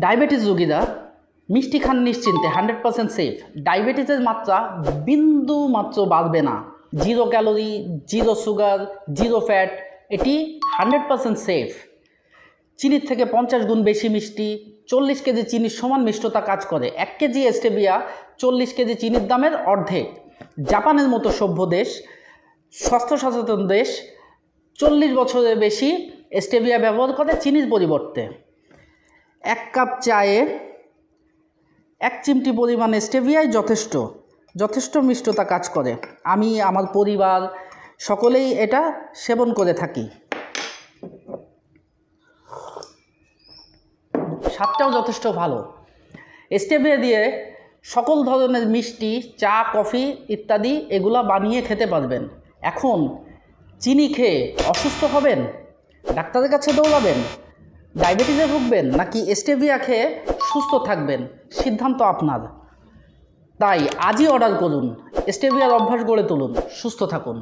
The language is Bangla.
ডায়াবেটিস রোগীরা মিষ্টি খান নিশ্চিন্তে, 100% সেফ। ডায়াবেটিসের মাত্রা বিন্দু মাত্র বাড়বে না। 0 ক্যালোরি, 0 সুগার, 0 ফ্যাট, এটি 100% সেফ। চিনির থেকে 50 গুণ বেশি মিষ্টি, 40 কেজি চিনির সমান মিষ্টতা কাজ করে। 1 কেজি স্টেভিয়া 40 কেজি চিনির দামের অর্ধেক। জাপানের মতো সভ্য দেশ, স্বাস্থ্য সচেতন দেশ 40 বছরের বেশি স্টেভিয়া ব্যবহার করে চিনির পরিবর্তে। 1 কাপ চায়ে 1 চিমটি পরিমাণ স্টেভিয়াই যথেষ্ট মিষ্টতা কাজ করে। আমি, আমার পরিবার সকলেই এটা সেবন করে থাকি। স্বাদটাও যথেষ্ট ভালো। স্টেভিয়া দিয়ে সকল ধরনের মিষ্টি, চা, কফি ইত্যাদি এগুলা বানিয়ে খেতে পারবেন। এখন চিনি খেয়ে অসুস্থ হবেন, ডাক্তারের কাছে দৌড়াবেন, ডায়াবেটিসে ভুগবেন, নাকি স্টেভিয়া খেয়ে সুস্থ থাকবেন, সিদ্ধান্ত আপনার। তাই আজই অর্ডার করুন, স্টেভিয়ার অভ্যাস গড়ে তুলুন, সুস্থ থাকুন।